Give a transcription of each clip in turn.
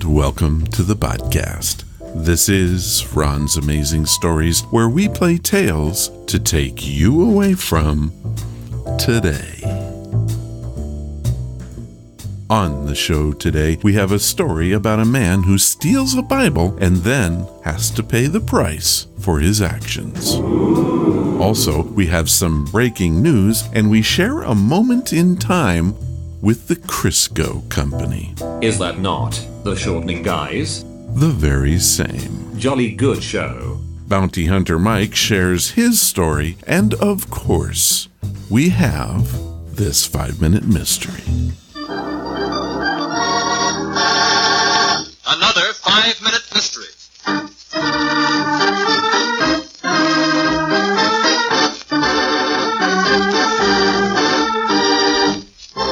welcome to the podcast. This is Ron's Amazing Stories, where we play tales to take you away from today. On the show today, we have a story about a man who steals a Bible and then has to pay the price for his actions. Also, we have some breaking news, and we share a moment in time with the Crisco company. Is that not the shortening guys? The very same. Jolly good show. Bounty Hunter Mike shares his story, and of course, we have this 5-minute mystery. Another 5-minute mystery.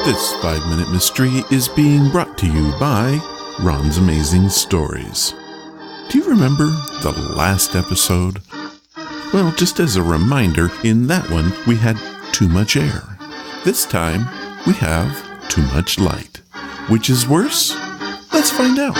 This 5-minute mystery is being brought to you by Ron's Amazing Stories. Do you remember the last episode? Well, just as a reminder, in that one we had too much air. This time we have too much light. Which is worse? Let's find out.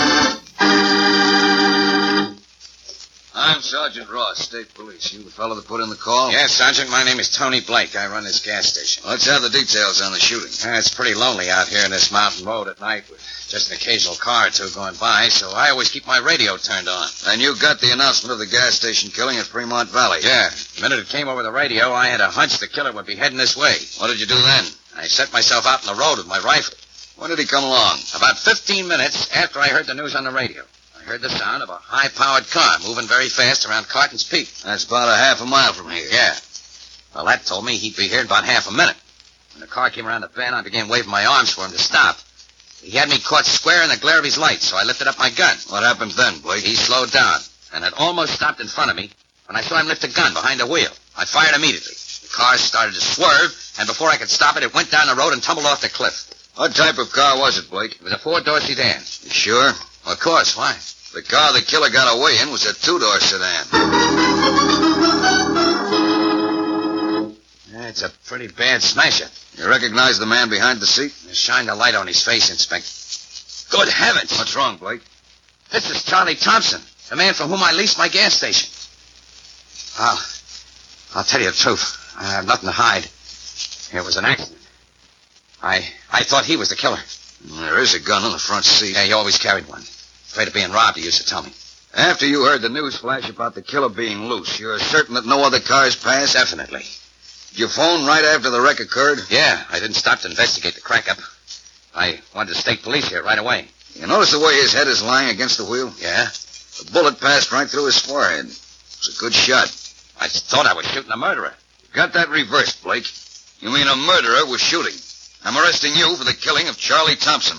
I'm Sergeant Ross, State Police. You the fellow that put in the call? Yes, Sergeant. My name is Tony Blake. I run this gas station. Let's have the details on the shooting. It's pretty lonely out here in this mountain road at night with just an occasional car or two going by, so I always keep my radio turned on. And you got the announcement of the gas station killing at Fremont Valley? Yeah. The minute it came over the radio, I had a hunch the killer would be heading this way. What did you do then? I set myself out in the road with my rifle. When did he come along? About 15 minutes after I heard the news on the radio. I heard the sound of a high-powered car moving very fast around Carton's Peak. That's about a half a mile from here. Yeah. Well, that told me he'd be here in about half a minute. When the car came around the bend, I began waving my arms for him to stop. He had me caught square in the glare of his lights, so I lifted up my gun. What happens then, Blake? He slowed down, and had almost stopped in front of me when I saw him lift a gun behind the wheel. I fired immediately. The car started to swerve, and before I could stop it, it went down the road and tumbled off the cliff. What type of car was it, Blake? It was a 4-door sedan. You sure? Well, of course. Why? The car the killer got away in was a 2-door sedan. It's a pretty bad smasher. You recognize the man behind the seat? Shine the light on his face, Inspector. Good heavens! What's wrong, Blake? This is Charlie Thompson, the man from whom I leased my gas station. I'll tell you the truth. I have nothing to hide. It was an accident. I thought he was the killer. There is a gun in the front seat. Yeah, he always carried one. Afraid of being robbed, he used to tell me. After you heard the news flash about the killer being loose, you're certain that no other cars passed? Definitely. Did you phone right after the wreck occurred? Yeah, I didn't stop to investigate the crack-up. I wanted the state police here right away. You notice the way his head is lying against the wheel? Yeah. The bullet passed right through his forehead. It was a good shot. I thought I was shooting a murderer. You got that reversed, Blake. You mean a murderer was shooting. I'm arresting you for the killing of Charlie Thompson.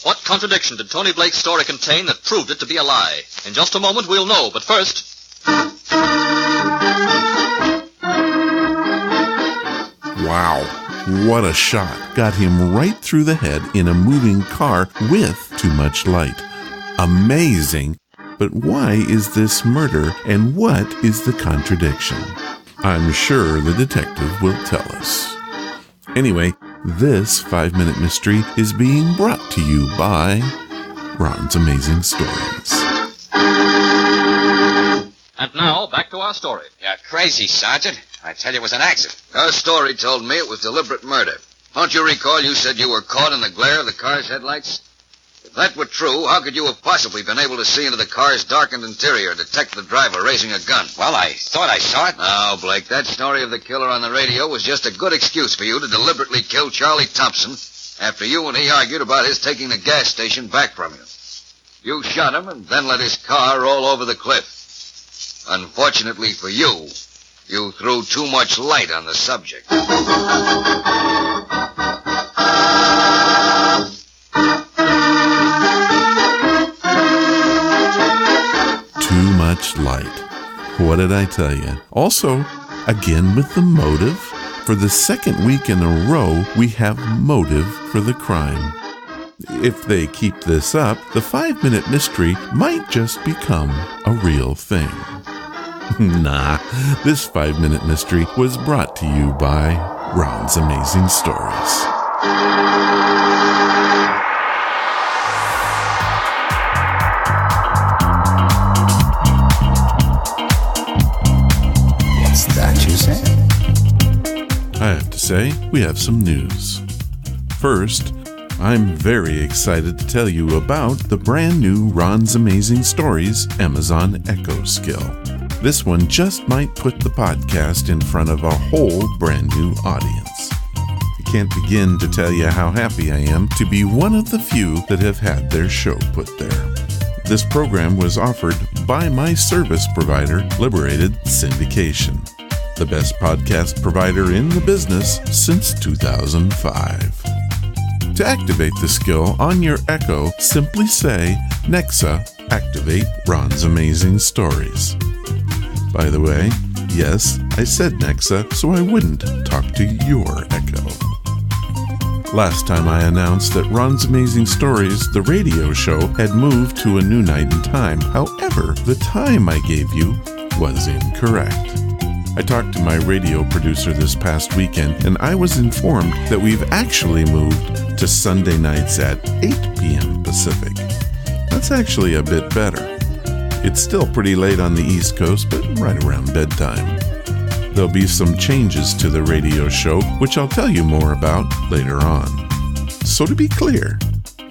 What contradiction did Tony Blake's story contain that proved it to be a lie? In just a moment, we'll know, but first... Wow, what a shot. Got him right through the head in a moving car with too much light. Amazing. But why is this murder, and what is the contradiction? I'm sure the detective will tell us. Anyway, this 5-minute mystery is being brought to you by Ron's Amazing Stories. And now, back to our story. You're crazy, Sergeant. I tell you, it was an accident. Your story told me it was deliberate murder. Don't you recall you said you were caught in the glare of the car's headlights? If that were true, how could you have possibly been able to see into the car's darkened interior and detect the driver raising a gun? Well, I thought I saw it. No, Blake, that story of the killer on the radio was just a good excuse for you to deliberately kill Charlie Thompson after you and he argued about his taking the gas station back from you. You shot him and then let his car roll over the cliff. Unfortunately for you, you threw too much light on the subject. Too much light. What did I tell you? Also, again with the motive. For the second week in a row, we have motive for the crime. If they keep this up, the 5-minute mystery might just become a real thing. Nah, this 5-minute mystery was brought to you by Ron's Amazing Stories. say, we have some news. First, I'm very excited to tell you about the brand new Ron's Amazing Stories Amazon Echo skill. This one just might put the podcast in front of a whole brand new audience. I can't begin to tell you how happy I am to be one of the few that have had their show put there. This program was offered by my service provider, Liberated Syndication, the best podcast provider in the business since 2005. To activate the skill on your Echo, simply say, Nexa, activate Ron's Amazing Stories. By the way, yes, I said Nexa, so I wouldn't talk to your Echo. Last time I announced that Ron's Amazing Stories, the radio show, had moved to a new night and time. However, the time I gave you was incorrect. I talked to my radio producer this past weekend, and I was informed that we've actually moved to Sunday nights at 8 p.m. Pacific. That's actually a bit better. It's still pretty late on the East Coast, but right around bedtime. There'll be some changes to the radio show, which I'll tell you more about later on. So to be clear,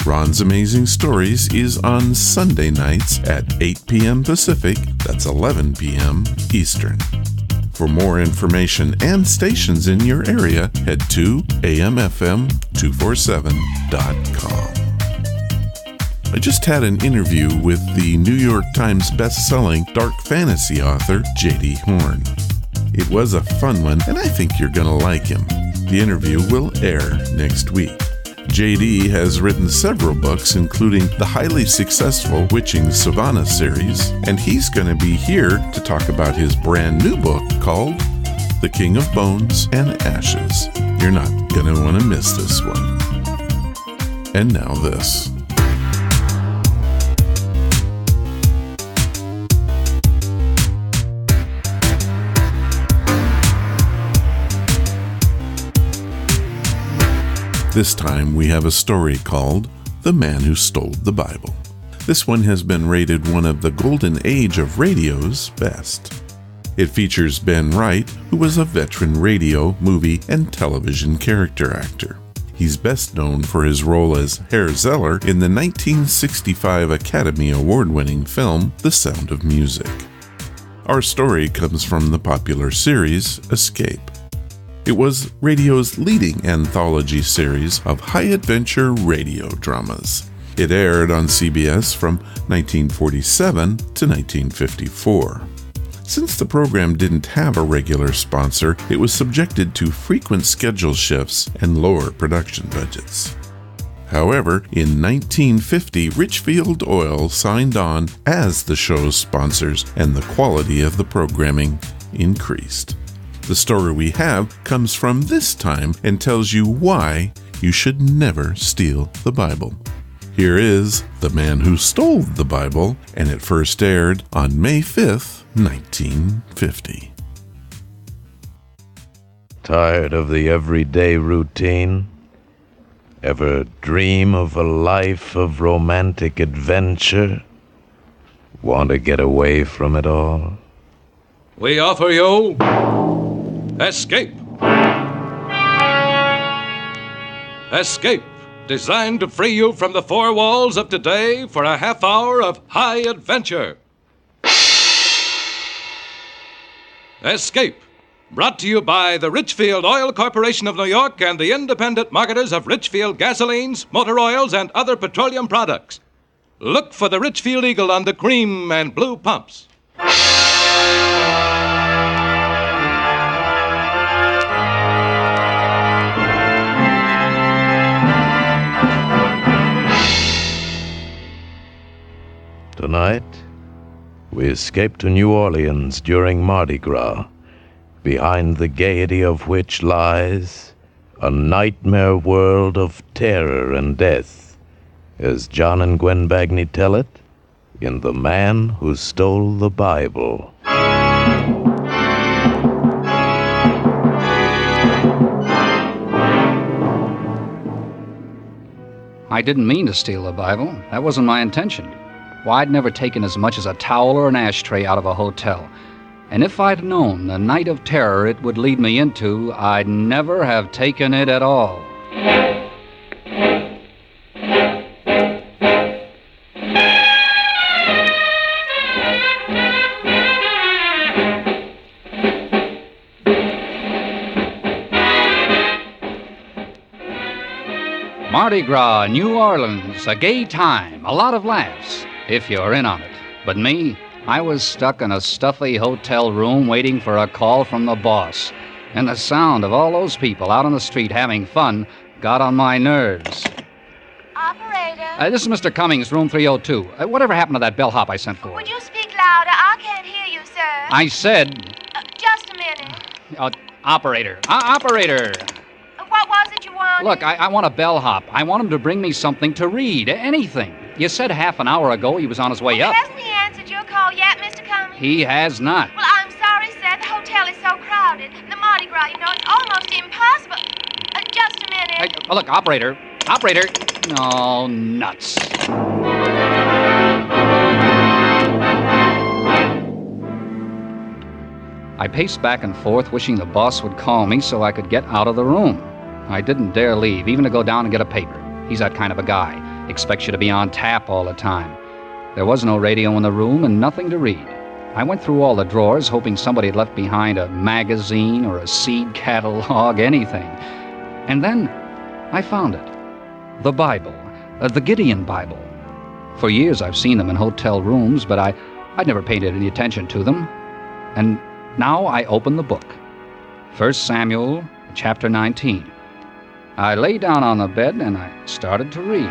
Ron's Amazing Stories is on Sunday nights at 8 p.m. Pacific, that's 11 p.m. Eastern. For more information and stations in your area, head to amfm247.com. I just had an interview with the New York Times best-selling dark fantasy author J.D. Horn. It was a fun one, and I think you're going to like him. The interview will air next week. J.D. has written several books, including the highly successful Witching Savannah series, and he's going to be here to talk about his brand new book called The King of Bones and Ashes. You're not going to want to miss this one. And now this. This time we have a story called The Man Who Stole the Bible. This one has been rated one of the golden age of radio's best. It features Ben Wright, who was a veteran radio, movie, and television character actor. He's best known for his role as Herr Zeller in the 1965 Academy Award-winning film The Sound of Music. Our story comes from the popular series Escape. It was radio's leading anthology series of high-adventure radio dramas. It aired on CBS from 1947 to 1954. Since the program didn't have a regular sponsor, it was subjected to frequent schedule shifts and lower production budgets. However, in 1950, Richfield Oil signed on as the show's sponsors, and the quality of the programming increased. The story we have comes from this time and tells you why you should never steal the Bible. Here is The Man Who Stole the Bible, and it first aired on May 5th, 1950. Tired of the everyday routine? Ever dream of a life of romantic adventure? Want to get away from it all? We offer you Escape. Escape, designed to free you from the four walls of today for a half hour of high adventure. Escape, brought to you by the Richfield Oil Corporation of New York and the independent marketers of Richfield gasolines, motor oils, and other petroleum products. Look for the Richfield Eagle on the cream and blue pumps. Tonight, we escape to New Orleans during Mardi Gras, behind the gaiety of which lies a nightmare world of terror and death, as John and Gwen Bagney tell it in The Man Who Stole the Bible. I didn't mean to steal the Bible. That wasn't my intention. Well, I'd never taken as much as a towel or an ashtray out of a hotel. And if I'd known the night of terror it would lead me into, I'd never have taken it at all. Mardi Gras, New Orleans, a gay time, a lot of laughs, if you're in on it. But me, I was stuck in a stuffy hotel room waiting for a call from the boss. And the sound of all those people out on the street having fun got on my nerves. Operator? This is Mr. Cummings, room 302. Whatever happened to that bellhop I sent for? Would you speak louder? I can't hear you, sir. I said... Just a minute. Operator. Operator! What was it you wanted? Look, I want a bellhop. I want him to bring me something to read, anything. You said half an hour ago he was on his way up. Hasn't he answered your call yet, Mr. Cummings? He has not. Well, I'm sorry, sir. The hotel is so crowded. The Mardi Gras, it's almost impossible. Just a minute. Look, operator. No, nuts. I paced back and forth, wishing the boss would call me so I could get out of the room. I didn't dare leave, even to go down and get a paper. He's that kind of a guy. Expects you to be on tap all the time. There was no radio in the room and nothing to read. I went through all the drawers, hoping somebody had left behind a magazine or a seed catalog, anything. And then I found it. The Bible. The Gideon Bible. For years I've seen them in hotel rooms, but I'd never paid any attention to them. And now I opened the book. 1 Samuel, chapter 19. I lay down on the bed and I started to read.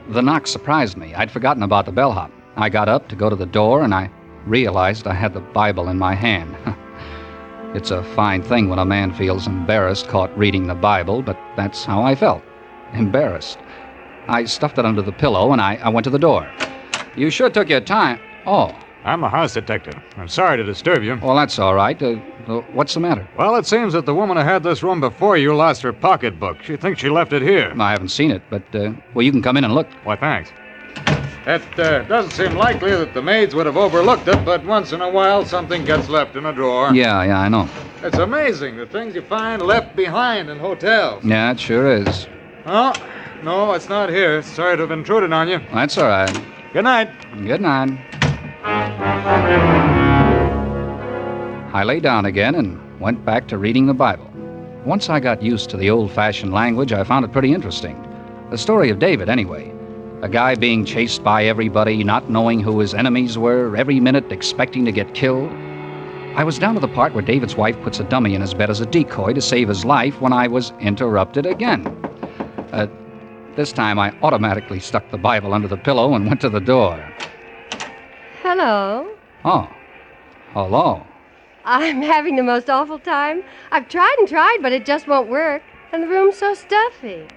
The knock surprised me. I'd forgotten about the bellhop. I got up to go to the door and I realized I had the Bible in my hand. It's a fine thing when a man feels embarrassed caught reading the Bible, but that's how I felt. Embarrassed. I stuffed it under the pillow and I went to the door. You sure took your time. Oh. I'm the house detective. I'm sorry to disturb you. Well, that's all right. What's the matter? Well, it seems that the woman who had this room before you lost her pocketbook. She thinks she left it here. I haven't seen it, but, well, you can come in and look. Why, thanks. It doesn't seem likely that the maids would have overlooked it, but once in a while something gets left in a drawer. Yeah, I know. It's amazing, the things you find left behind in hotels. Yeah, it sure is. Oh, no, it's not here. Sorry to have intruded on you. That's all right. Good night. Good night. I lay down again and went back to reading the Bible. Once I got used to the old-fashioned language, I found it pretty interesting. The story of David, anyway. A guy being chased by everybody, not knowing who his enemies were, every minute expecting to get killed. I was down to the part where David's wife puts a dummy in his bed as a decoy to save his life when I was interrupted again. This time I automatically stuck the Bible under the pillow and went to the door. Hello. Oh. Hello. I'm having the most awful time. I've tried and tried, but it just won't work. And the room's so stuffy.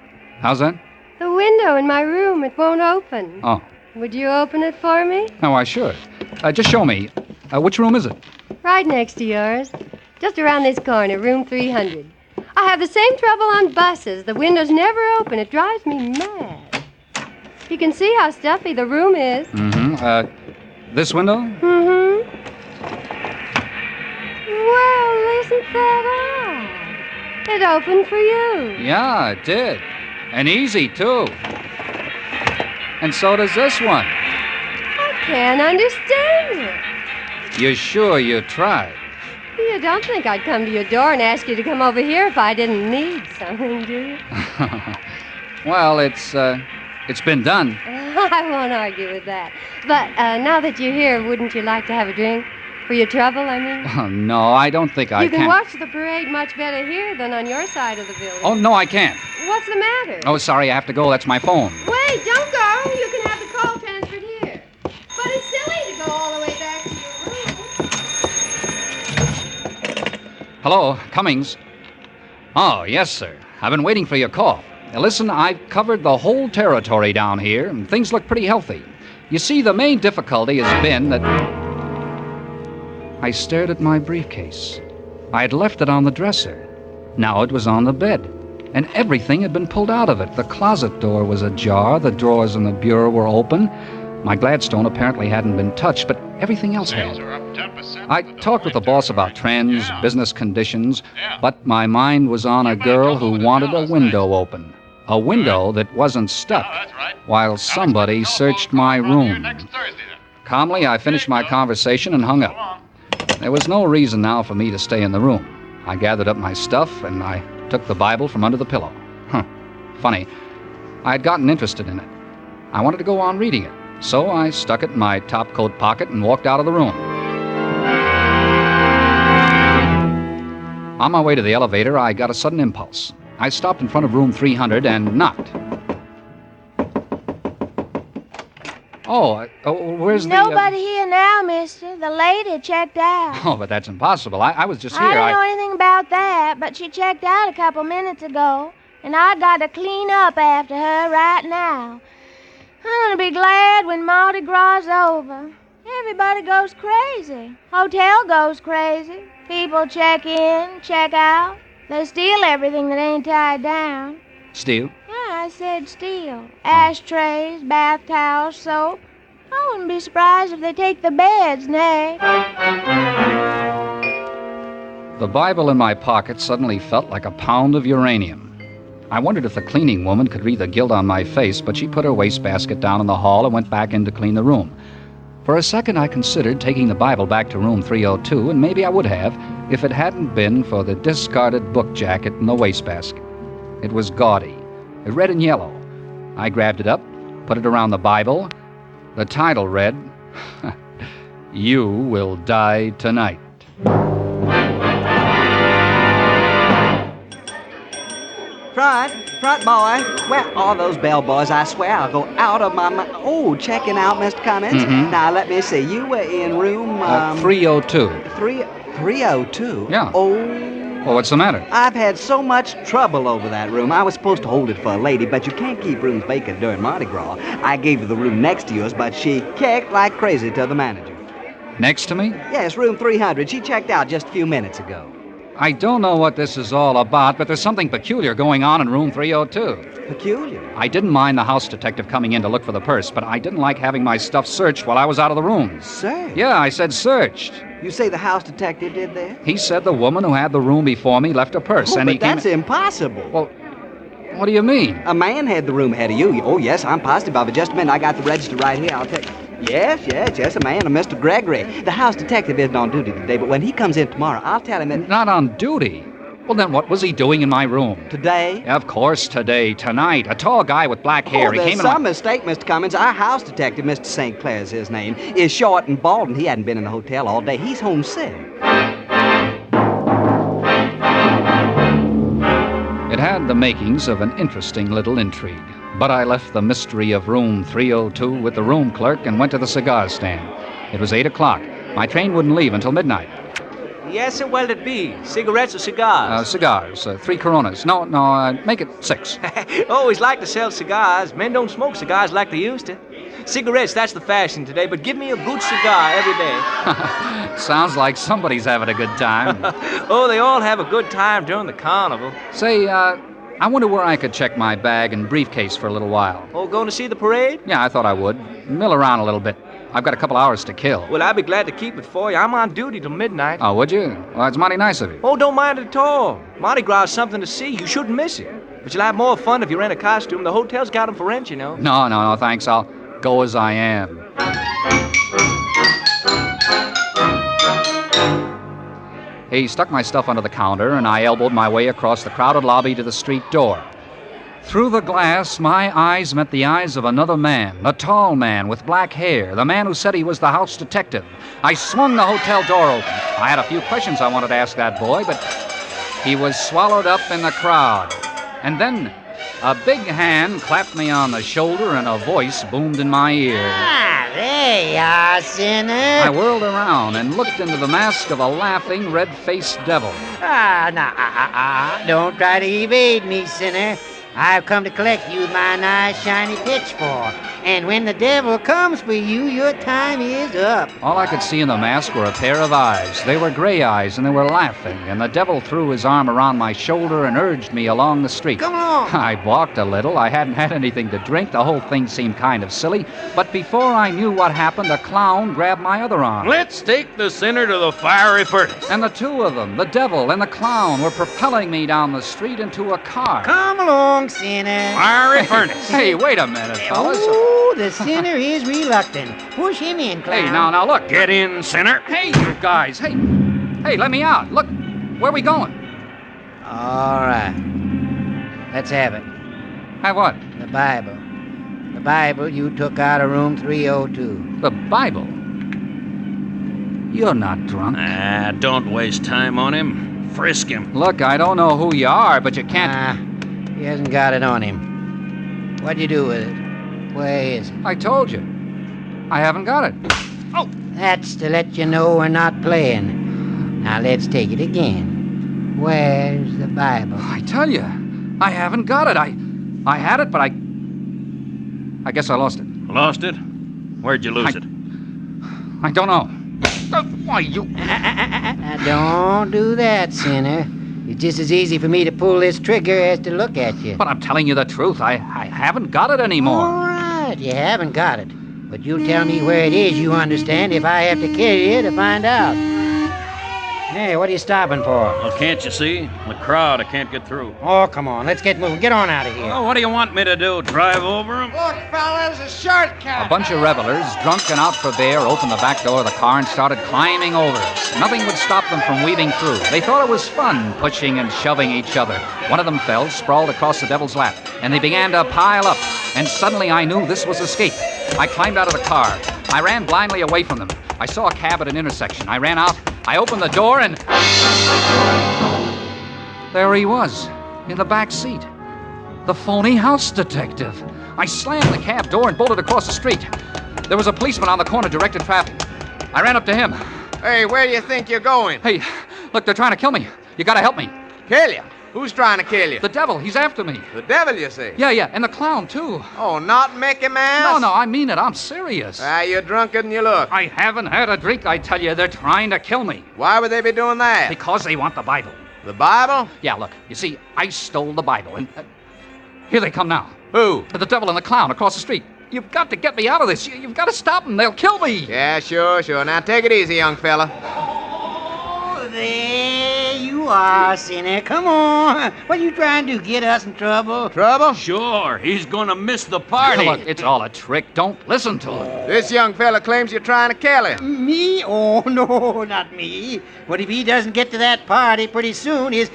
How's that? The window in my room, it won't open. Oh. Would you open it for me? Oh, I should. Just show me. Which room is it? Right next to yours. Just around this corner, room 300. I have the same trouble on buses. The windows never open. It drives me mad. You can see how stuffy the room is. Mm-hmm. This window? Mm-hmm. Well, isn't that odd? It opened for you. Yeah, it did. And easy, too. And so does this one. I can't understand it. You sure you tried? You don't think I'd come to your door and ask you to come over here if I didn't need something, do you? Well, it's been done. I won't argue with that. But now that you're here, wouldn't you like to have a drink? For your trouble, I mean? Oh, no, I don't think I can. You can watch the parade much better here than on your side of the building. Oh, no, I can't. What's the matter? Oh, sorry, I have to go. That's my phone. Wait, don't go. You can have the call transferred here. But it's silly to go all the way back to your room. Hello, Cummings. Oh, yes, sir. I've been waiting for your call. Now, listen, I've covered the whole territory down here, and things look pretty healthy. You see, the main difficulty has been that... I stared at my briefcase. I had left it on the dresser. Now it was on the bed. and everything had been pulled out of it. The closet door was ajar, the drawers in the bureau were open. My Gladstone apparently hadn't been touched, but everything else had. I talked with the boss about trends, business conditions, but my mind was on a girl who wanted a window open. A window that wasn't stuck, while somebody searched my room. Calmly, I finished my conversation and hung up. There was no reason now for me to stay in the room. I gathered up my stuff, and I took the Bible from under the pillow. Funny. I had gotten interested in it. I wanted to go on reading it, so I stuck it in my top coat pocket and walked out of the room. On my way to the elevator, I got a sudden impulse. I stopped in front of room 300 and knocked. Where's Nobody here now, mister. The lady checked out. Oh, but that's impossible. I was just here. I don't know anything about that, but she checked out a couple minutes ago, and I got to clean up after her right now. I'm going to be glad when Mardi Gras is over. Everybody goes crazy. Hotel goes crazy. People check in, check out. They steal everything that ain't tied down. Steal? Yeah, I said steal. Ashtrays, bath towels, soap. I wouldn't be surprised if they take the beds, nay. The Bible in my pocket suddenly felt like a pound of uranium. I wondered if the cleaning woman could read the guilt on my face, but she put her wastebasket down in the hall and went back in to clean the room. For a second, I considered taking the Bible back to room 302, and maybe I would have if it hadn't been for the discarded book jacket in the wastebasket. It was gaudy, red and yellow. I grabbed it up, put it around the Bible. The title read, You Will Die Tonight. Front boy. Well, all those bellboys, I swear I'll go out of my mind. Oh, checking out, Mr. Cummins. Mm-hmm. Now, let me see. You were in room... 302. 302? Yeah. Oh... Well, what's the matter? I've had so much trouble over that room. I was supposed to hold it for a lady, but you can't keep rooms vacant during Mardi Gras. I gave her the room next to yours, but she kicked like crazy to the manager. Next to me? Yes, room 300. She checked out just a few minutes ago. I don't know what this is all about, but there's something peculiar going on in room 302. Peculiar? I didn't mind the house detective coming in to look for the purse, but I didn't like having my stuff searched while I was out of the room. Searched? Yeah, I said searched. You say the house detective did that? He said the woman who had the room before me left a purse, and he came... That's impossible. Well, what do you mean? A man had the room ahead of you. Oh, yes, I'm positive of it. Just a minute, I got the register right here. I'll take... Yes, a man, a Mr. Gregory. The house detective isn't on duty today, but when he comes in tomorrow, I'll tell him that... Not on duty? Well, then what was he doing in my room? Today? Of course, tonight. A tall guy with black hair. He came in some mistake, Mr. Cummins. Our house detective, Mr. St. Clair's his name, is short and bald, and he hadn't been in the hotel all day. He's homesick. It had the makings of an interesting little intrigue, but I left the mystery of room 302 with the room clerk and went to the cigar stand. It was 8 o'clock. My train wouldn't leave until midnight. Yes, sir, what'll it be? Cigarettes or cigars? Cigars. 3 Coronas. No, make it 6. Always like to sell cigars. Men don't smoke cigars like they used to. Cigarettes, that's the fashion today, but give me a good cigar every day. Sounds like somebody's having a good time. Oh, they all have a good time during the carnival. Say, I wonder where I could check my bag and briefcase for a little while. Oh, going to see the parade? Yeah, I thought I would. Mill around a little bit. I've got a couple hours to kill. Well, I'd be glad to keep it for you. I'm on duty till midnight. Oh, would you? Well, that's mighty nice of you. Oh, don't mind it at all. Mardi Gras is something to see. You shouldn't miss it. But you'll have more fun if you rent a costume. The hotel's got them for rent, you know. No, thanks. I'll go as I am. He stuck my stuff under the counter, and I elbowed my way across the crowded lobby to the street door. Through the glass, my eyes met the eyes of another man, a tall man with black hair, the man who said he was the house detective. I swung the hotel door open. I had a few questions I wanted to ask that boy, but he was swallowed up in the crowd. And then a big hand clapped me on the shoulder, and a voice boomed in my ear. Ah, there you are, sinner. I whirled around and looked into the mask of a laughing, red-faced devil. Don't try to evade me, sinner. I've come to collect you with my nice shiny pitchfork. And when the devil comes for you, your time is up. All I could see in the mask were a pair of eyes. They were gray eyes, and they were laughing. And the devil threw his arm around my shoulder and urged me along the street. Come on! I balked a little. I hadn't had anything to drink. The whole thing seemed kind of silly. But before I knew what happened, a clown grabbed my other arm. Let's take the sinner to the fiery furnace. And the two of them, the devil and the clown, were propelling me down the street into a car. Come along, sinner. Fiery furnace. Hey, wait a minute, fellas. Oh, the sinner is reluctant. Push him in, clown. Hey, now, look. Get in, sinner. Hey, you guys. Hey, let me out. Look, where are we going? All right. Let's have it. Have what? The Bible. The Bible you took out of room 302. The Bible? You're not drunk. Ah, don't waste time on him. Frisk him. Look, I don't know who you are, but you can't... He hasn't got it on him. What'd you do with it? Where is it? I told you. I haven't got it. Oh! That's to let you know we're not playing. Now let's take it again. Where's the Bible? I tell you, I haven't got it. I had it, but I guess I lost it. Lost it? Where'd you lose it? I don't know. Why, you... Don't do that, sinner. It's just as easy for me to pull this trigger as to look at you. But I'm telling you the truth. I haven't got it anymore. All right, you haven't got it. But you'll tell me where it is, you understand, if I have to carry you to find out. Hey, what are you stopping for? Well, can't you see? The crowd, I can't get through. Oh, come on, let's get moving. Get on out of here. Oh, what do you want me to do? Drive over them? Look, fellas, a shortcut. A bunch of revelers, drunk and out for beer, opened the back door of the car and started climbing over us. Nothing would stop them from weaving through. They thought it was fun, pushing and shoving each other. One of them fell, sprawled across the devil's lap, and they began to pile up. And suddenly I knew this was escape. I climbed out of the car. I ran blindly away from them. I saw a cab at an intersection. I ran out. I opened the door and... there he was, in the back seat. The phony house detective. I slammed the cab door and bolted across the street. There was a policeman on the corner directing traffic. I ran up to him. Hey, where do you think you're going? Hey, look, they're trying to kill me. You gotta help me. Kill you? Who's trying to kill you? The devil. He's after me. The devil, you say? Yeah, and the clown, too. Oh, not Mickey Mouse? No, I mean it. I'm serious. You're drunker than you look. I haven't had a drink, I tell you. They're trying to kill me. Why would they be doing that? Because they want the Bible. The Bible? Yeah, look, you see, I stole the Bible, and here they come now. Who? The devil and the clown across the street. You've got to get me out of this. You've got to stop them. They'll kill me. Yeah, sure. Now take it easy, young fella. Oh, there you are, sinner. Come on. What are you trying to do? Get us in trouble? Trouble? Sure. He's gonna miss the party. Look, it's all a trick. Don't listen to him. This young fella claims you're trying to kill him. Me? Oh, no, not me. But if he doesn't get to that party pretty soon, his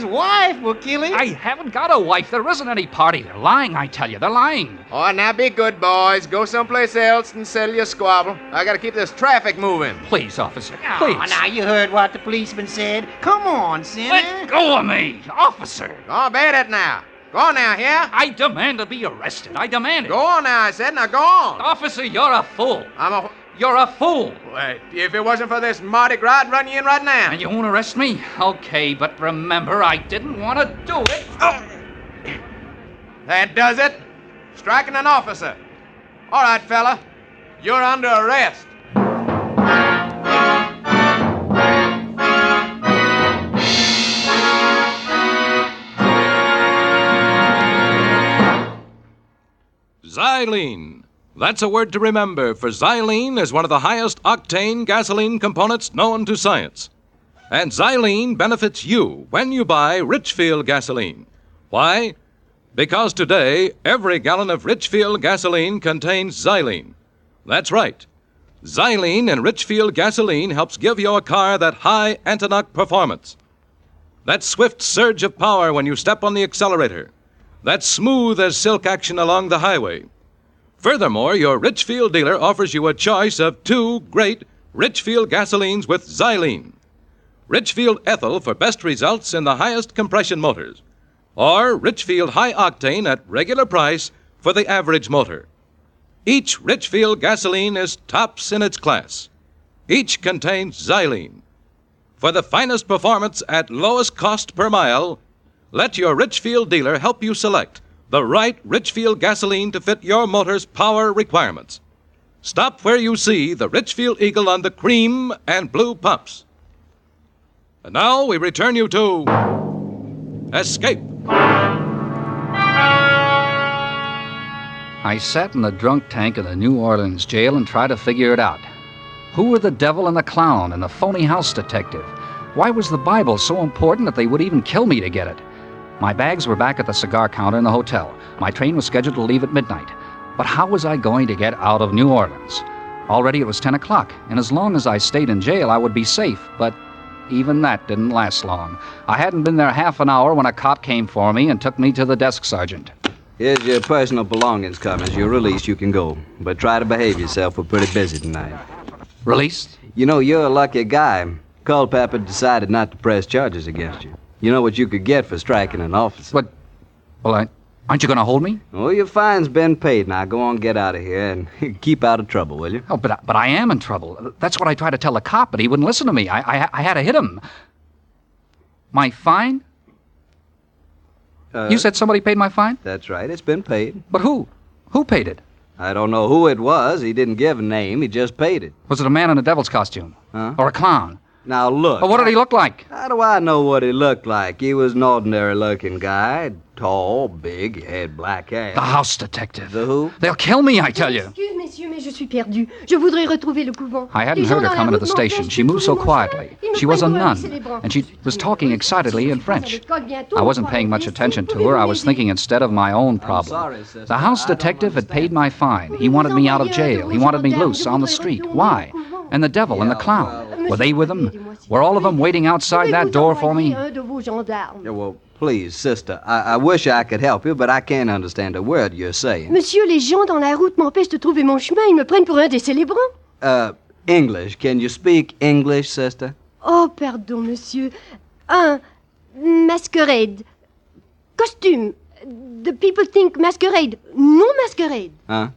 wife will kill him. I haven't got a wife. There isn't any party. They're lying, I tell you. They're lying. Oh, now be good, boys. Go someplace else and settle your squabble. I gotta keep this traffic moving. Please, officer. Please. Oh, now you heard what the policeman said. Come on, sinner. Let go of me, officer. Oh, bear it now. Go on now, here. I demand to be arrested. I demand it. Go on now, I said. Now go on. Officer, you're a fool. I'm a... You're a fool. Wait, if it wasn't for this Mardi Gras, I'd run you in right now. And you won't arrest me? Okay, but remember, I didn't want to do it. Oh. That does it. Striking an officer. All right, fella. You're under arrest. Xylene. That's a word to remember, for xylene is one of the highest octane gasoline components known to science. And xylene benefits you when you buy Richfield gasoline. Why? Because today, every gallon of Richfield gasoline contains xylene. That's right. Xylene in Richfield gasoline helps give your car that high anti-knock performance. That swift surge of power when you step on the accelerator. That smooth as silk action along the highway. Furthermore, your Richfield dealer offers you a choice of 2 great Richfield gasolines with xylene. Richfield Ethyl for best results in the highest compression motors. Or Richfield High Octane at regular price for the average motor. Each Richfield gasoline is tops in its class. Each contains xylene. For the finest performance at lowest cost per mile, Let your Richfield dealer help you select the right Richfield gasoline to fit your motor's power requirements. Stop where you see the Richfield Eagle on the cream and blue pumps. And now we return you to Escape. I sat in the drunk tank of the New Orleans jail and tried to figure it out. Who were the devil and the clown and the phony house detective? Why was the Bible so important that they would even kill me to get it? My bags were back at the cigar counter in the hotel. My train was scheduled to leave at midnight. But how was I going to get out of New Orleans? Already it was 10 o'clock, and as long as I stayed in jail, I would be safe, but even that didn't last long. I hadn't been there half an hour when a cop came for me and took me to the desk sergeant. Here's your personal belongings, Cummins. You're released. You can go. But try to behave yourself. We're pretty busy tonight. Released? You know, you're a lucky guy. Culpepper decided not to press charges against you. You know what you could get for striking an officer. Well, aren't you going to hold me? Oh, your fine's been paid. Now go on, get out of here and keep out of trouble, will you? Oh, but I am in trouble. That's what I tried to tell the cop, but he wouldn't listen to me. I had to hit him. My fine? You said somebody paid my fine? That's right. It's been paid. But who? Who paid it? I don't know who it was. He didn't give a name. He just paid it. Was it a man in a devil's costume? Huh? Or a clown? Now, look. Well, what did he look like? How do I know what he looked like? He was an ordinary-looking guy. Tall, big, he had black hair. The house detective. The who? They'll kill me, I tell you. Excuse, messieurs, mais je suis perdue. Je voudrais retrouver le couvent. I hadn't heard her come into the station. She moved so quietly. She was a nun, and she was talking excitedly in French. I wasn't paying much attention to her. I was thinking instead of my own problem. The house detective had paid my fine. He wanted me out of jail. He wanted me loose on the street. Why? And the devil and the clown. Were they with him? Were all of them waiting outside that door for me? Yeah, well, please, sister, I wish I could help you, but I can't understand a word you're saying. Monsieur, les gens dans la route m'empêchent de trouver mon chemin. Ils me prennent pour un des célébrants. English. Can you speak English, sister? Oh, pardon, monsieur. Masquerade. Costume. The people think masquerade. Non masquerade. Huh?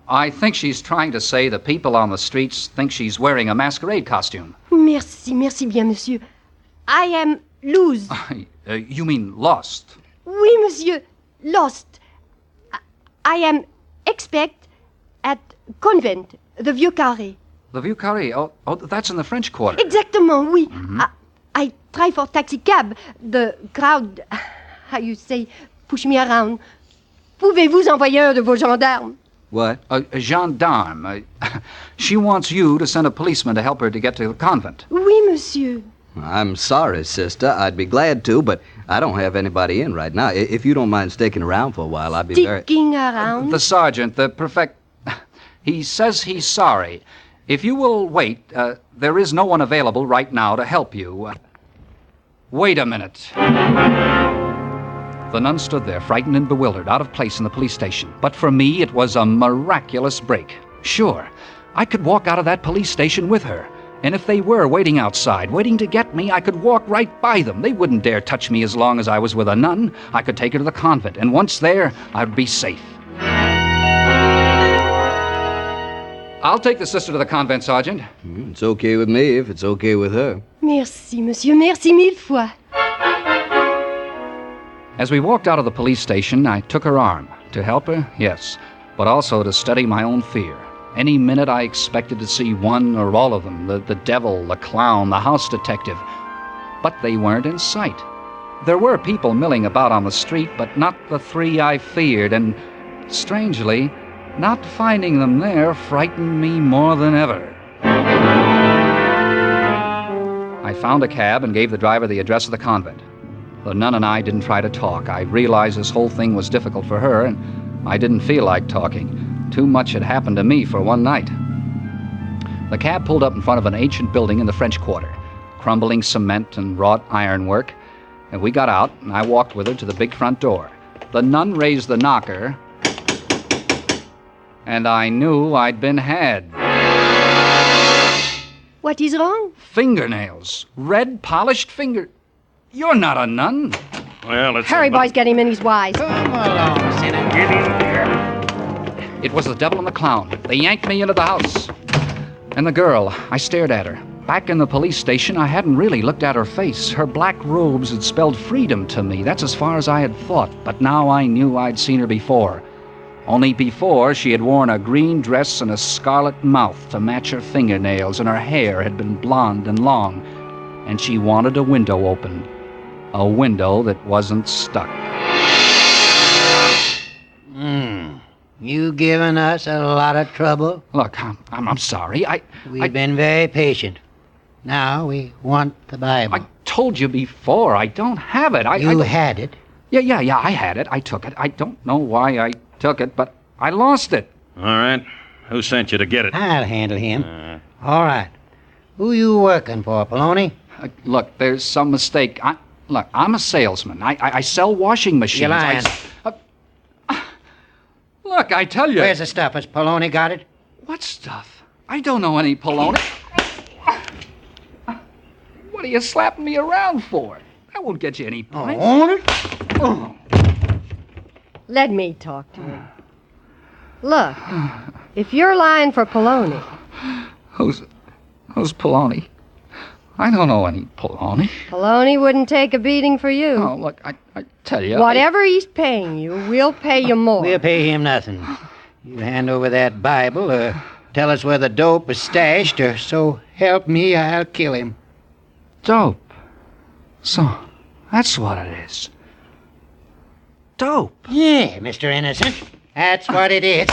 I think she's trying to say the people on the streets think she's wearing a masquerade costume. Merci bien, monsieur. I am loose. You mean lost? Oui, monsieur. Lost. I am expect at convent, the Vieux Carré. The Vieux Carré? Oh, that's in the French Quarter. Exactement, oui. Mm-hmm. I try for taxi cab. The crowd, how you say, push me around. Pouvez-vous envoyer un de vos gendarmes? What? A gendarme. She wants you to send a policeman to help her to get to the convent. Oui, monsieur. I'm sorry, sister. I'd be glad to, but I don't have anybody in right now. If you don't mind sticking around for a while, I'd be Sticking around? The sergeant, the prefect, he says he's sorry. If you will wait, there is no one available right now to help you. Wait a minute. The nun stood there, frightened and bewildered, out of place in the police station. But for me, it was a miraculous break. Sure, I could walk out of that police station with her. And if they were waiting outside, waiting to get me, I could walk right by them. They wouldn't dare touch me as long as I was with a nun. I could take her to the convent, and once there, I'd be safe. I'll take the sister to the convent, Sergeant. It's okay with me if it's okay with her. Merci, monsieur. Merci mille fois. As we walked out of the police station, I took her arm. To help her, yes, but also to steady my own fear. Any minute I expected to see one or all of them, the devil, the clown, the house detective. But they weren't in sight. There were people milling about on the street, but not the three I feared, and strangely, not finding them there frightened me more than ever. I found a cab and gave the driver the address of the convent. The nun and I didn't try to talk. I realized this whole thing was difficult for her, and I didn't feel like talking. Too much had happened to me for one night. The cab pulled up in front of an ancient building in the French Quarter, crumbling cement and wrought ironwork, and we got out, and I walked with her to the big front door. The nun raised the knocker, and I knew I'd been had. What is wrong? Fingernails. Red, polished finger... You're not a nun. Well, it's Harry boy's got him in his wise. Come along, sinner. Get in here. It was the devil and the clown. They yanked me into the house. And the girl, I stared at her. Back in the police station, I hadn't really looked at her face. Her black robes had spelled freedom to me. That's as far as I had thought. But now I knew I'd seen her before. Only before, she had worn a green dress and a scarlet mouth to match her fingernails, and her hair had been blonde and long. And she wanted a window opened. A window that wasn't stuck. You given us a lot of trouble. Look, I'm sorry. We've been very patient. Now we want the Bible. I told you before, I don't have it. You had it? Yeah, I had it. I took it. I don't know why I took it, but I lost it. All right. Who sent you to get it? I'll handle him. All right. Who you working for, Poloni? Look, there's some mistake. I'm a salesman. I sell washing machines. You're lying. Look, I tell you. Where's the stuff? Has Poloni got it? What stuff? I don't know any Poloni. What are you slapping me around for? That won't get you any points. Own it? Oh. Let me talk to him. Look, if you're lying for Poloni... Who's Poloni? I don't know any Poloni. Poloni wouldn't take a beating for you. Oh, look, I tell you... Whatever he's paying you, we'll pay you more. We'll pay him nothing. You hand over that Bible, or tell us where the dope is stashed, or so help me, I'll kill him. Dope? So, that's what it is. Dope? Yeah, Mr. Innocent. That's what it is.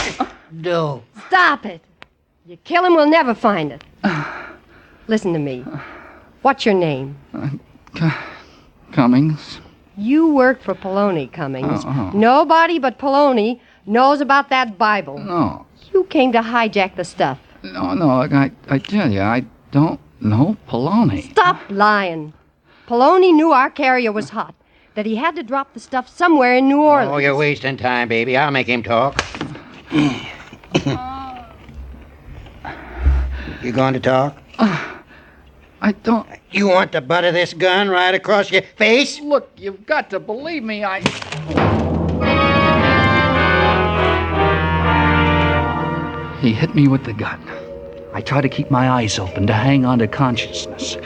Dope. Stop it. You kill him, we'll never find it. Listen to me. What's your name? Cummings. You work for Poloni, Cummings. Oh. Nobody but Poloni knows about that Bible. No. You came to hijack the stuff. No, I tell you, I don't know Poloni. Stop lying. Poloni knew our carrier was hot, that he had to drop the stuff somewhere in New Orleans. Oh, you're wasting time, baby. I'll make him talk. You going to talk? I don't... You want to butter this gun right across your face? Look, you've got to believe me, He hit me with the gun. I tried to keep my eyes open, to hang on to consciousness.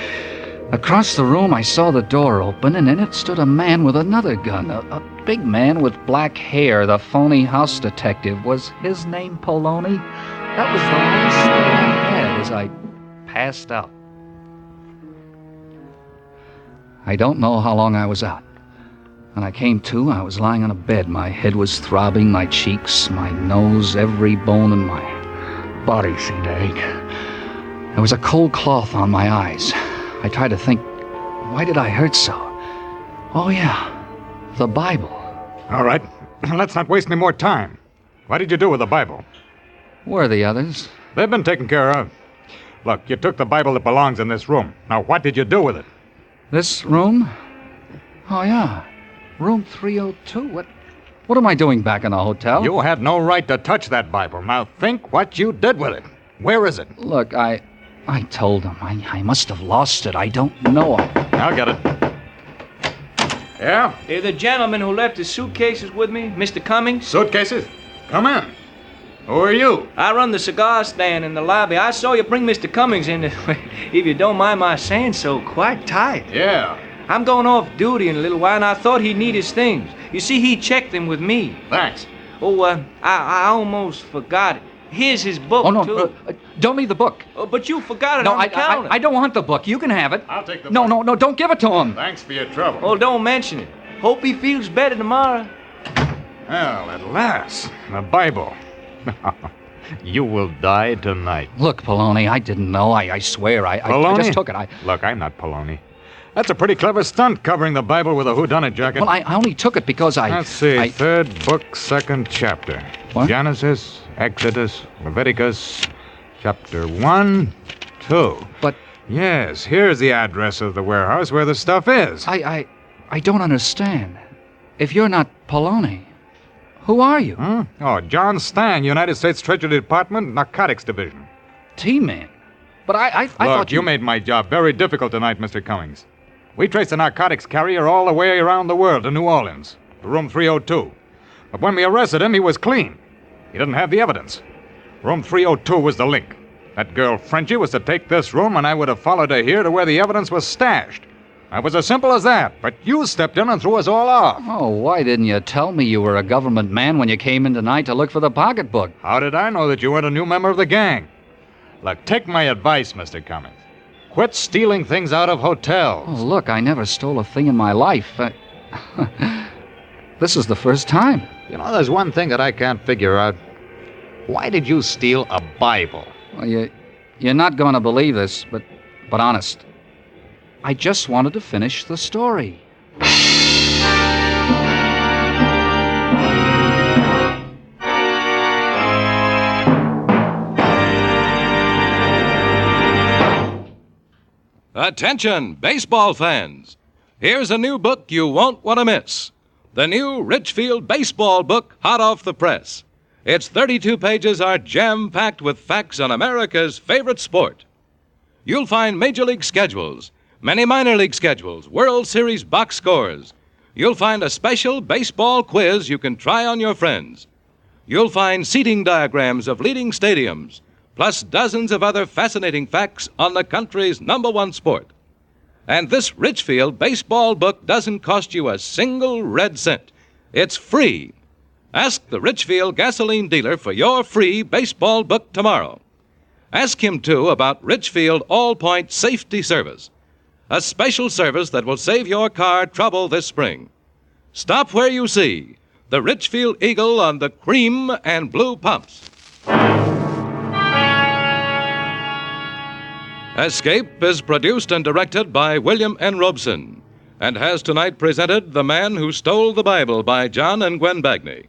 Across the room, I saw the door open, and in it stood a man with another gun. A big man with black hair, the phony house detective. Was his name Poloni? That was the last thing I had as I passed out. I don't know how long I was out. When I came to, I was lying on a bed. My head was throbbing, my cheeks, my nose, every bone in my body seemed to ache. There was a cold cloth on my eyes. I tried to think, why did I hurt so? Oh, yeah, the Bible. All right, let's not waste any more time. What did you do with the Bible? Where are the others? They've been taken care of. Look, you took the Bible that belongs in this room. Now, what did you do with it? This room? Oh, yeah. Room 302. What am I doing back in the hotel? You had no right to touch that Bible. Now, think what you did with it. Where is it? Look, I told him. I must have lost it. I don't know. I'll get it. Yeah? They're the gentleman who left his suitcases with me, Mr. Cummings. Suitcases? Come in. Who are you? I run the cigar stand in the lobby. I saw you bring Mr. Cummings in. If you don't mind my saying so, quite tight. Yeah. I'm going off duty in a little while, and I thought he'd need his things. You see, he checked them with me. Thanks. Oh, I almost forgot it. Here's his book, too. Don't leave the book. Oh, but you forgot it on the counter. I don't want the book. You can have it. I'll take the book. No, don't give it to him. Thanks for your trouble. Oh, don't mention it. Hope he feels better tomorrow. Well, at last, the Bible. You will die tonight. Look, Poloni, I didn't know. I swear, I just took it. Look, I'm not Poloni. That's a pretty clever stunt, covering the Bible with a whodunit jacket. Well, I only took it because Let's see, third book, second chapter. What? Genesis, Exodus, Leviticus, chapter 1, 2. But... Yes, here's the address of the warehouse where the stuff is. I don't understand. If you're not Poloni, who are you? Huh? Oh, John Stang, United States Treasury Department, Narcotics Division. T-Man? But I thought you made my job very difficult tonight, Mr. Cummings. We traced a narcotics carrier all the way around the world to New Orleans, to room 302. But when we arrested him, he was clean. He didn't have the evidence. Room 302 was the link. That girl Frenchie was to take this room, and I would have followed her here to where the evidence was stashed. It was as simple as that, but you stepped in and threw us all off. Oh, why didn't you tell me you were a government man when you came in tonight to look for the pocketbook? How did I know that you weren't a new member of the gang? Look, take my advice, Mr. Cummings. Quit stealing things out of hotels. Oh, look, I never stole a thing in my life. This is the first time. You know, there's one thing that I can't figure out. Why did you steal a Bible? Well, you're not going to believe this, but honest, I just wanted to finish the story. Attention, baseball fans! Here's a new book you won't want to miss. The new Richfield Baseball book, hot off the press. Its 32 pages are jam-packed with facts on America's favorite sport. You'll find Major League schedules, many minor league schedules, World Series box scores. You'll find a special baseball quiz you can try on your friends. You'll find seating diagrams of leading stadiums, plus dozens of other fascinating facts on the country's #1 sport. And this Richfield baseball book doesn't cost you a single red cent. It's free. Ask the Richfield gasoline dealer for your free baseball book tomorrow. Ask him, too, about Richfield All-Point Safety Service, a special service that will save your car trouble this spring. Stop where you see the Richfield Eagle on the cream and blue pumps. Escape is produced and directed by William N. Robeson and has tonight presented The Man Who Stole the Bible by John and Gwen Bagney.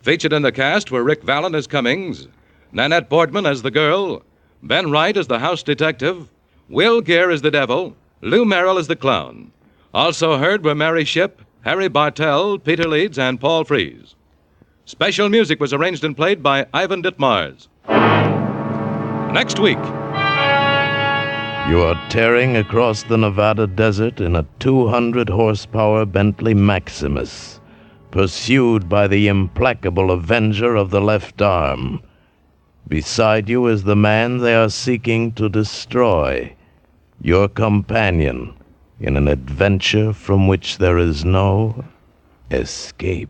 Featured in the cast were Rick Vallen as Cummings, Nanette Boardman as the girl, Ben Wright as the house detective, Will Gere as the devil, Lou Merrill as the clown. Also heard were Mary Shipp, Harry Bartell, Peter Leeds, and Paul Frees. Special music was arranged and played by Ivan Ditmars. Next week... You are tearing across the Nevada desert in a 200-horsepower Bentley Maximus, pursued by the implacable avenger of the left arm. Beside you is the man they are seeking to destroy, your companion in an adventure from which there is no escape.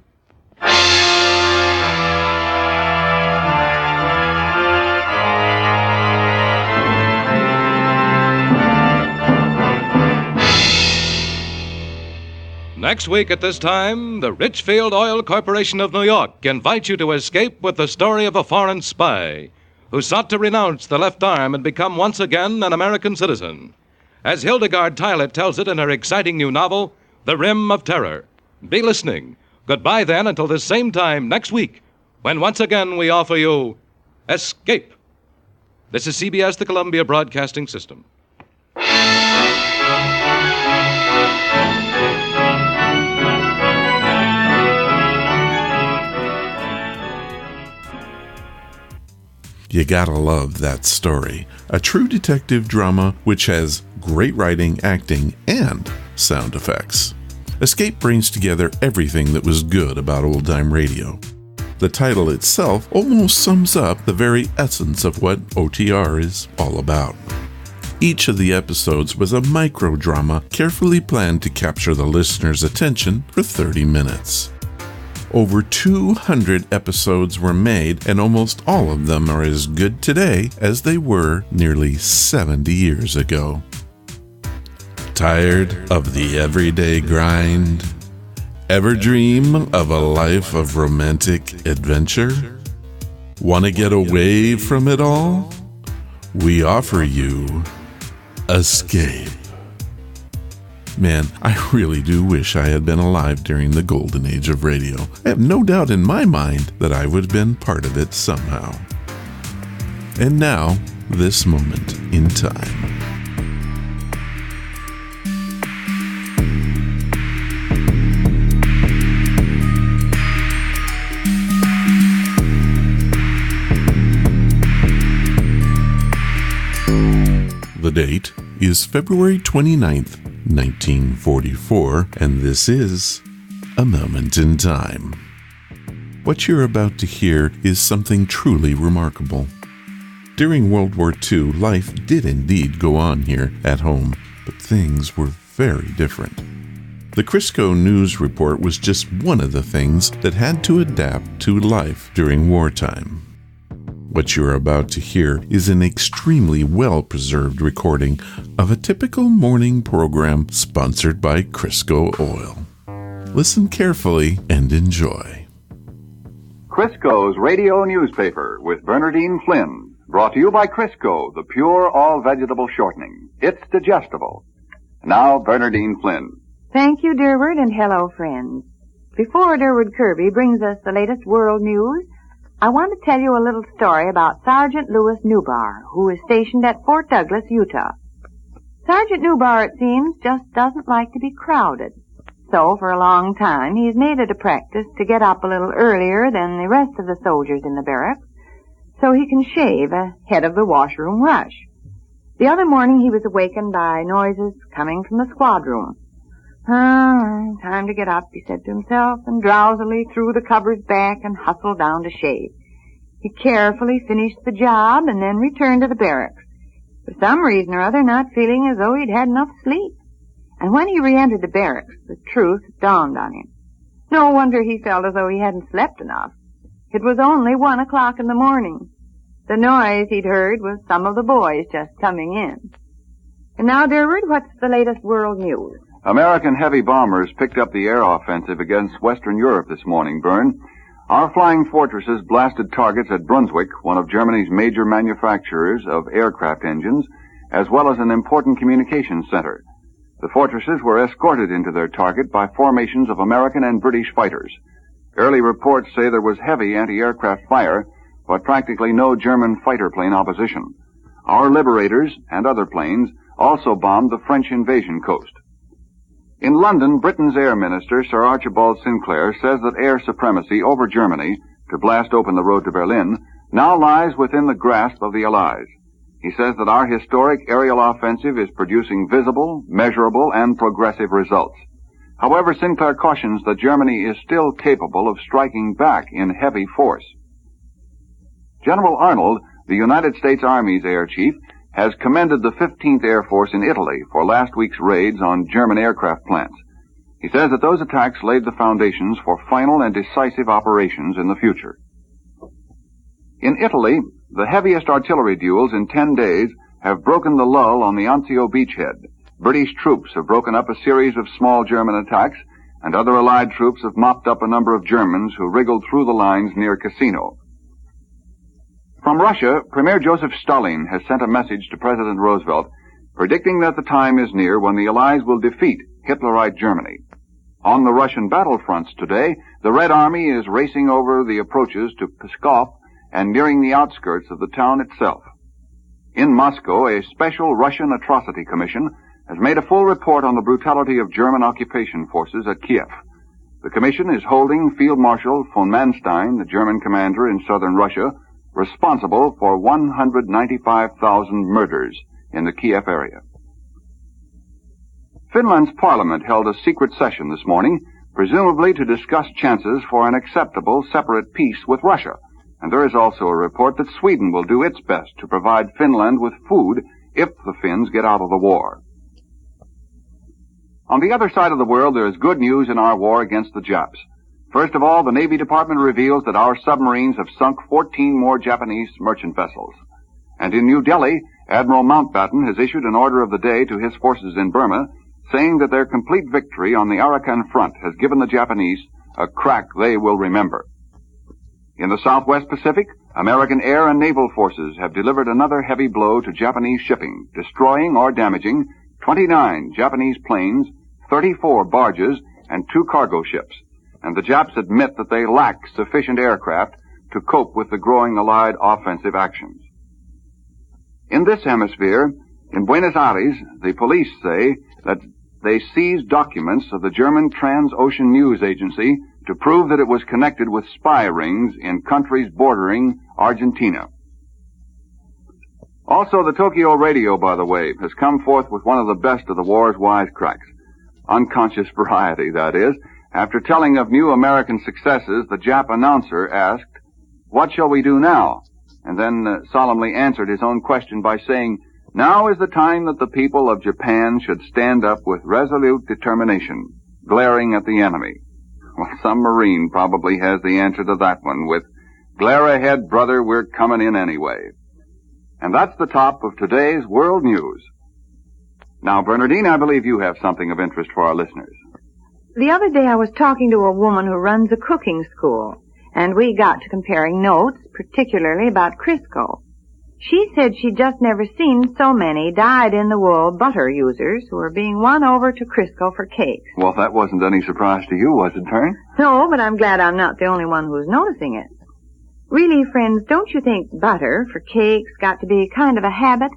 Next week at this time, the Richfield Oil Corporation of New York invites you to escape with the story of a foreign spy who sought to renounce the left arm and become once again an American citizen. As Hildegard Tylett tells it in her exciting new novel, The Rim of Terror. Be listening. Goodbye then until this same time next week, when once again we offer you Escape. This is CBS, the Columbia Broadcasting System. You gotta love that story. A true detective drama which has great writing, acting, and sound effects. Escape brings together everything that was good about old-time radio. The title itself almost sums up the very essence of what OTR is all about. Each of the episodes was a micro-drama carefully planned to capture the listener's attention for 30 minutes. Over 200 episodes were made, and almost all of them are as good today as they were nearly 70 years ago. Tired of the everyday grind? Ever dream of a life of romantic adventure? Want to get away from it all? We offer you Escape. Man, I really do wish I had been alive during the golden age of radio. I have no doubt in my mind that I would have been part of it somehow. And now, this moment in time. The date is February 29th, 1944, and this is A Moment in Time. What you're about to hear is something truly remarkable. During World War II, life did indeed go on here at home, but things were very different. The Crisco News Report was just one of the things that had to adapt to life during wartime. What you're about to hear is an extremely well-preserved recording of a typical morning program sponsored by Crisco Oil. Listen carefully and enjoy. Crisco's radio newspaper with Bernardine Flynn, brought to you by Crisco, the pure all-vegetable shortening. It's digestible. Now, Bernardine Flynn. Thank you, Durward, and hello, friends. Before Durward Kirby brings us the latest world news, I want to tell you a little story about Sergeant Louis Newbar, who is stationed at Fort Douglas, Utah. Sergeant Newbar, it seems, just doesn't like to be crowded. So, for a long time, he's made it a practice to get up a little earlier than the rest of the soldiers in the barracks, so he can shave ahead of the washroom rush. The other morning he was awakened by noises coming from the squad room. Time to get up, he said to himself, and drowsily threw the covers back and hustled down to shave. He carefully finished the job and then returned to the barracks, for some reason or other not feeling as though he'd had enough sleep. And when he re-entered the barracks, the truth dawned on him. No wonder he felt as though he hadn't slept enough. It was only 1 o'clock in the morning. The noise he'd heard was some of the boys just coming in. And now, Durward, what's the latest world news? American heavy bombers picked up the air offensive against Western Europe this morning, Bern. Our flying fortresses blasted targets at Brunswick, one of Germany's major manufacturers of aircraft engines, as well as an important communications center. The fortresses were escorted into their target by formations of American and British fighters. Early reports say there was heavy anti-aircraft fire, but practically no German fighter plane opposition. Our Liberators and other planes also bombed the French invasion coast. In London, Britain's Air Minister, Sir Archibald Sinclair, says that air supremacy over Germany, to blast open the road to Berlin, now lies within the grasp of the Allies. He says that our historic aerial offensive is producing visible, measurable, and progressive results. However, Sinclair cautions that Germany is still capable of striking back in heavy force. General Arnold, the United States Army's air chief, has commended the 15th Air Force in Italy for last week's raids on German aircraft plants. He says that those attacks laid the foundations for final and decisive operations in the future. In Italy, the heaviest artillery duels in 10 days have broken the lull on the Anzio beachhead. British troops have broken up a series of small German attacks, and other Allied troops have mopped up a number of Germans who wriggled through the lines near Cassino. From Russia, Premier Joseph Stalin has sent a message to President Roosevelt predicting that the time is near when the Allies will defeat Hitlerite Germany. On the Russian battlefronts today, the Red Army is racing over the approaches to Pskov and nearing the outskirts of the town itself. In Moscow, a special Russian atrocity commission has made a full report on the brutality of German occupation forces at Kiev. The commission is holding Field Marshal von Manstein, the German commander in southern Russia, responsible for 195,000 murders in the Kiev area. Finland's parliament held a secret session this morning, presumably to discuss chances for an acceptable separate peace with Russia. And there is also a report that Sweden will do its best to provide Finland with food if the Finns get out of the war. On the other side of the world, there is good news in our war against the Japs. First of all, the Navy Department reveals that our submarines have sunk 14 more Japanese merchant vessels. And in New Delhi, Admiral Mountbatten has issued an order of the day to his forces in Burma, saying that their complete victory on the Arakan front has given the Japanese a crack they will remember. In the Southwest Pacific, American air and naval forces have delivered another heavy blow to Japanese shipping, destroying or damaging 29 Japanese planes, 34 barges, and 2 cargo ships. And the Japs admit that they lack sufficient aircraft to cope with the growing Allied offensive actions. In this hemisphere, in Buenos Aires, the police say that they seized documents of the German Transocean News Agency to prove that it was connected with spy rings in countries bordering Argentina. Also, the Tokyo radio, by the way, has come forth with one of the best of the war's wisecracks. Unconscious variety, that is. After telling of new American successes, the Jap announcer asked, "What shall we do now?" and then solemnly answered his own question by saying, "Now is the time that the people of Japan should stand up with resolute determination, glaring at the enemy." Well, some Marine probably has the answer to that one with, "Glare ahead, brother, we're coming in anyway." And that's the top of today's World News. Now, Bernardine, I believe you have something of interest for our listeners. The other day I was talking to a woman who runs a cooking school, and we got to comparing notes, particularly about Crisco. She said she'd just never seen so many dyed-in-the-wool butter users who were being won over to Crisco for cakes. Well, that wasn't any surprise to you, was it, Vern? No, but I'm glad I'm not the only one who's noticing it. Really, friends, don't you think butter for cakes got to be kind of a habit?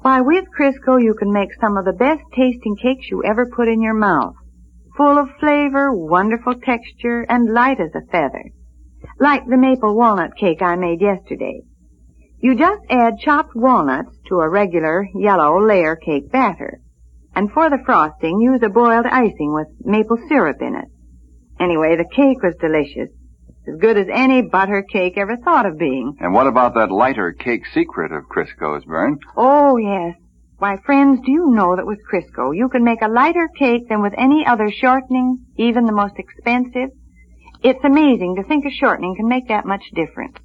Why, with Crisco you can make some of the best-tasting cakes you ever put in your mouth. Full of flavor, wonderful texture, and light as a feather. Like the maple walnut cake I made yesterday. You just add chopped walnuts to a regular yellow layer cake batter. And for the frosting, use a boiled icing with maple syrup in it. Anyway, the cake was delicious. As good as any butter cake ever thought of being. And what about that lighter cake secret of Crisco's, Vern? Oh, yes. Why, friends, do you know that with Crisco you can make a lighter cake than with any other shortening, even the most expensive? It's amazing to think a shortening can make that much difference.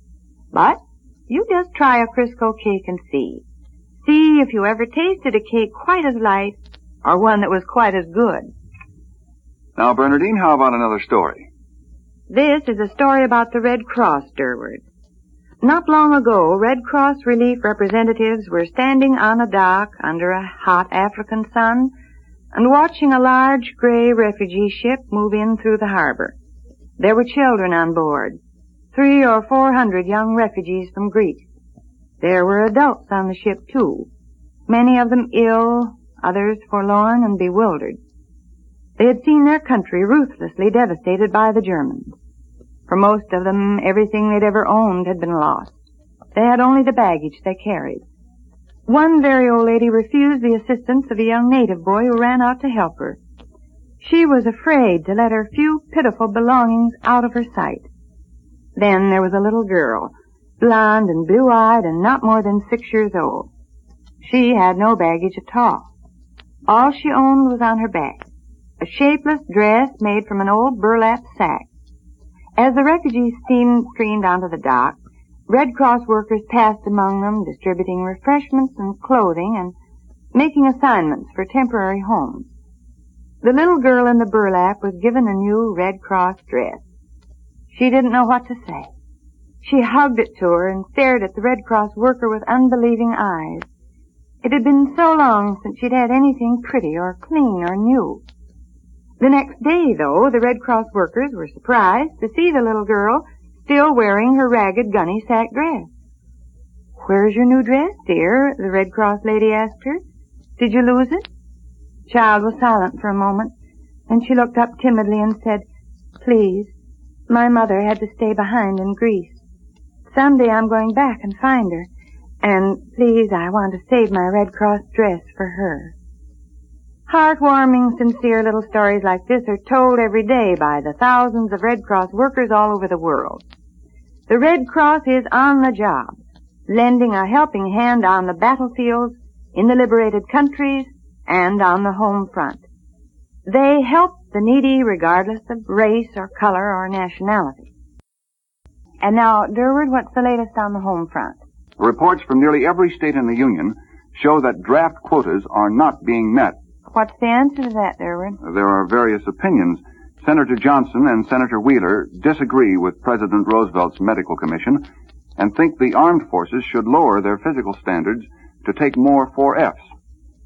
But you just try a Crisco cake and see. See if you ever tasted a cake quite as light or one that was quite as good. Now, Bernardine, how about another story? This is a story about the Red Cross, Durward. Not long ago, Red Cross relief representatives were standing on a dock under a hot African sun and watching a large gray refugee ship move in through the harbor. There were children on board, 300 or 400 young refugees from Greece. There were adults on the ship, too, many of them ill, others forlorn and bewildered. They had seen their country ruthlessly devastated by the Germans. For most of them, everything they'd ever owned had been lost. They had only the baggage they carried. One very old lady refused the assistance of a young native boy who ran out to help her. She was afraid to let her few pitiful belongings out of her sight. Then there was a little girl, blonde and blue-eyed and not more than 6 years old. She had no baggage at all. All she owned was on her back, a shapeless dress made from an old burlap sack. As the refugees streamed onto the dock, Red Cross workers passed among them, distributing refreshments and clothing and making assignments for temporary homes. The little girl in the burlap was given a new Red Cross dress. She didn't know what to say. She hugged it to her and stared at the Red Cross worker with unbelieving eyes. It had been so long since she'd had anything pretty or clean or new. The next day, though, the Red Cross workers were surprised to see the little girl still wearing her ragged gunny sack dress. "Where's your new dress, dear?" the Red Cross lady asked her. "Did you lose it?" The child was silent for a moment, and she looked up timidly and said, "Please, my mother had to stay behind in Greece. Someday I'm going back and find her, and please, I want to save my Red Cross dress for her." Heartwarming, sincere little stories like this are told every day by the thousands of Red Cross workers all over the world. The Red Cross is on the job, lending a helping hand on the battlefields, in the liberated countries, and on the home front. They help the needy regardless of race or color or nationality. And now, Durward, what's the latest on the home front? Reports from nearly every state in the Union show that draft quotas are not being met. What's the answer to that, Durward? There are various opinions. Senator Johnson and Senator Wheeler disagree with President Roosevelt's medical commission and think the armed forces should lower their physical standards to take more 4Fs.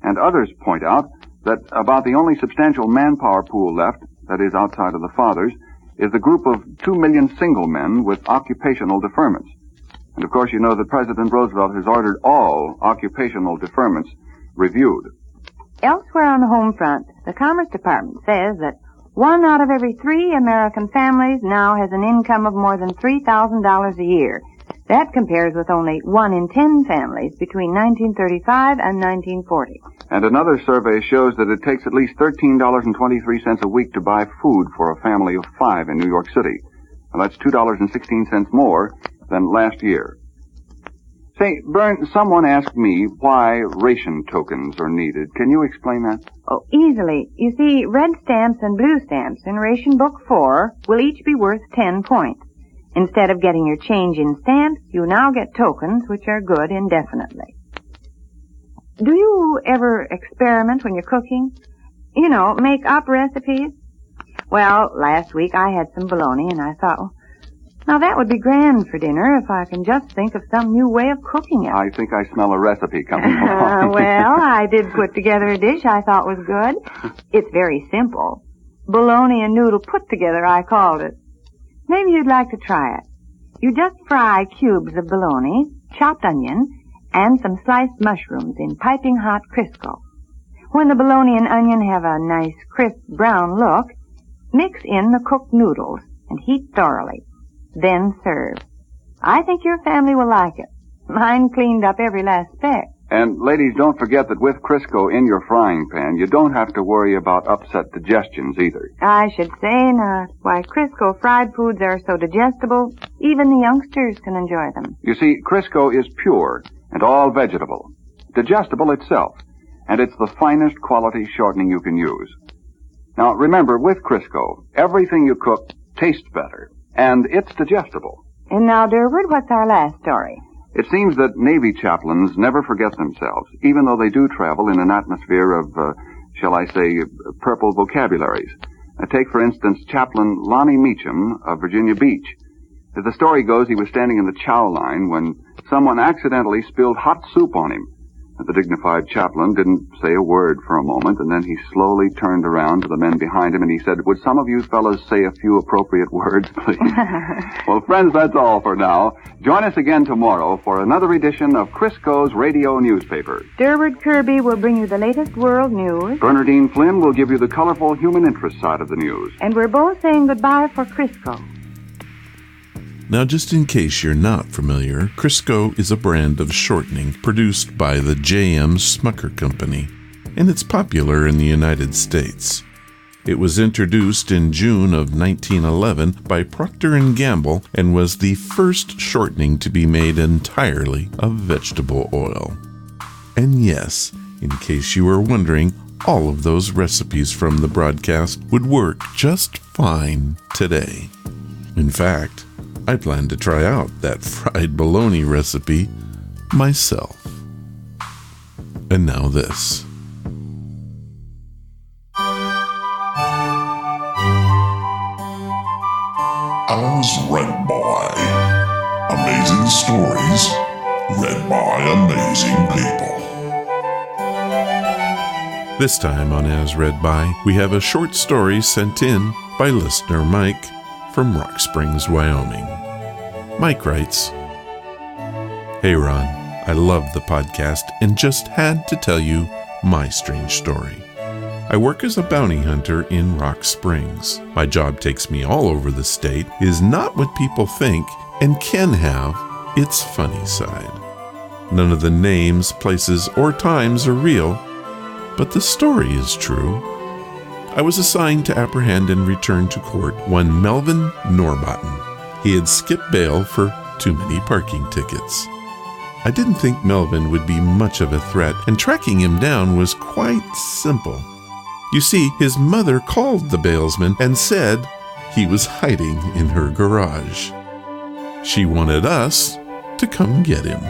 And others point out that about the only substantial manpower pool left, that is outside of the fathers, is the group of 2 million single men with occupational deferments. And of course you know that President Roosevelt has ordered all occupational deferments reviewed. Elsewhere on the home front, the Commerce Department says that 1 out of every 3 American families now has an income of more than $3,000 a year. That compares with only 1 in 10 families between 1935 and 1940. And another survey shows that it takes at least $13.23 a week to buy food for a family of 5 in New York City. And that's $2.16 more than last year. Say, Bern, someone asked me why ration tokens are needed. Can you explain that? Oh, easily. You see, red stamps and blue stamps in Ration Book 4 will each be worth 10 points. Instead of getting your change in stamps, you now get tokens which are good indefinitely. Do you ever experiment when you're cooking? You know, make up recipes? Well, last week I had some bologna and I thought, now that would be grand for dinner if I can just think of some new way of cooking it. I think I smell a recipe coming along. Well, I did put together a dish I thought was good. It's very simple. Bologna and noodle put together, I called it. Maybe you'd like to try it. You just fry cubes of bologna, chopped onion, and some sliced mushrooms in piping hot Crisco. When the bologna and onion have a nice crisp brown look, mix in the cooked noodles and heat thoroughly. Then serve. I think your family will like it. Mine cleaned up every last speck. And ladies, don't forget that with Crisco in your frying pan, you don't have to worry about upset digestions either. I should say not. Why, Crisco fried foods are so digestible, even the youngsters can enjoy them. You see, Crisco is pure and all vegetable, digestible itself, and it's the finest quality shortening you can use. Now, remember, with Crisco, everything you cook tastes better. And it's digestible. And now, Durward, what's our last story? It seems that Navy chaplains never forget themselves, even though they do travel in an atmosphere of, shall I say, purple vocabularies. Take, for instance, Chaplain Lonnie Meacham of Virginia Beach. As the story goes, he was standing in the chow line when someone accidentally spilled hot soup on him. The dignified chaplain didn't say a word for a moment, and then he slowly turned around to the men behind him and he said, "Would some of you fellows say a few appropriate words, please?" Well, friends, that's all for now. Join us again tomorrow for another edition of Crisco's Radio Newspaper. Durward Kirby will bring you the latest world news. Bernardine Flynn will give you the colorful human interest side of the news. And we're both saying goodbye for Crisco. Now, just in case you're not familiar, Crisco is a brand of shortening produced by the J.M. Smucker Company, and it's popular in the United States. It was introduced in June of 1911 by Procter & Gamble and was the first shortening to be made entirely of vegetable oil. And yes, in case you were wondering, all of those recipes from the broadcast would work just fine today. In fact, I plan to try out that fried bologna recipe myself. And now this. As read by. Amazing stories read by amazing people. This time on As Read By, we have a short story sent in by listener Mike from Rock Springs, Wyoming. Mike writes, "Hey Ron, I love the podcast and just had to tell you my strange story. I work as a bounty hunter in Rock Springs. My job takes me all over the state, is not what people think, and can have its funny side. None of the names, places, or times are real, but the story is true. I was assigned to apprehend and return to court one Melvin Norbotten. He had skipped bail for too many parking tickets. I didn't think Melvin would be much of a threat, and tracking him down was quite simple. You see, his mother called the bailsman and said he was hiding in her garage. She wanted us to come get him.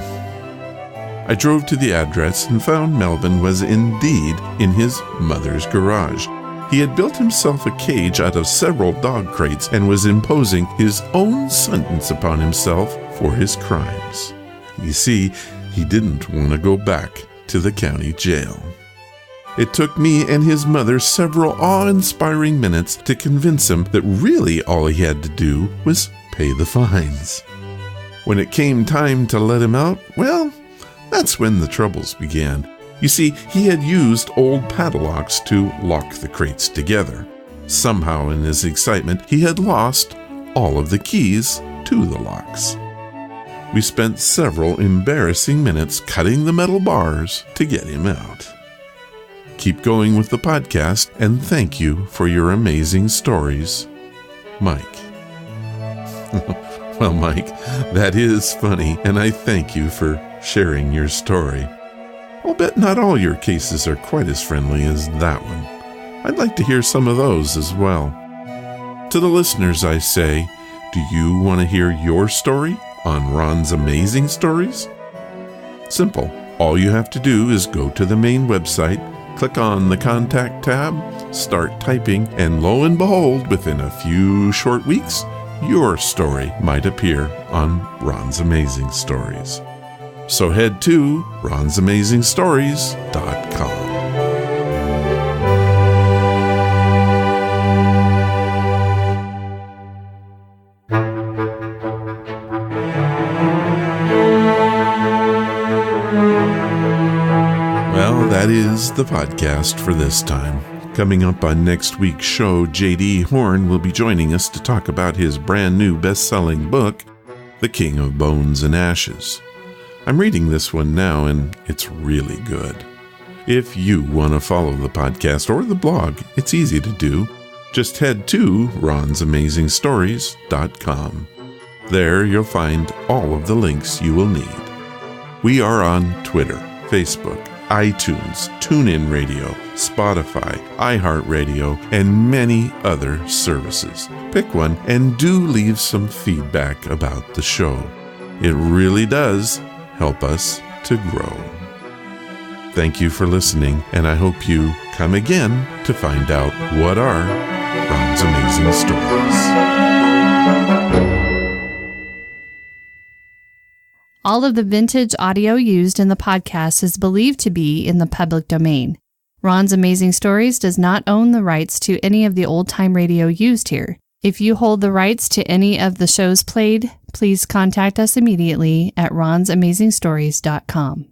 I drove to the address and found Melvin was indeed in his mother's garage. He had built himself a cage out of several dog crates and was imposing his own sentence upon himself for his crimes. You see, he didn't want to go back to the county jail. It took me and his mother several awe-inspiring minutes to convince him that really all he had to do was pay the fines. When it came time to let him out, well, that's when the troubles began. You see, he had used old padlocks to lock the crates together. Somehow, in his excitement, he had lost all of the keys to the locks. We spent several embarrassing minutes cutting the metal bars to get him out. Keep going with the podcast, and thank you for your amazing stories, Mike." Well, Mike, that is funny, and I thank you for sharing your story. I'll bet not all your cases are quite as friendly as that one. I'd like to hear some of those as well. To the listeners, I say, do you want to hear your story on Ron's Amazing Stories? Simple. All you have to do is go to the main website, click on the Contact tab, start typing, and lo and behold, within a few short weeks, your story might appear on Ron's Amazing Stories. So head to ronsamazingstories.com. Well, that is the podcast for this time. Coming up on next week's show, J.D. Horn will be joining us to talk about his brand new best-selling book, The King of Bones and Ashes. I'm reading this one now, and it's really good. If you want to follow the podcast or the blog, it's easy to do. Just head to ronsamazingstories.com. There you'll find all of the links you will need. We are on Twitter, Facebook, iTunes, TuneIn Radio, Spotify, iHeartRadio, and many other services. Pick one and do leave some feedback about the show. It really does help us to grow. Thank you for listening, and I hope you come again to find out what are Ron's Amazing Stories. All of the vintage audio used in the podcast is believed to be in the public domain. Ron's Amazing Stories does not own the rights to any of the old-time radio used here. If you hold the rights to any of the shows played, please contact us immediately at ronsamazingstories.com.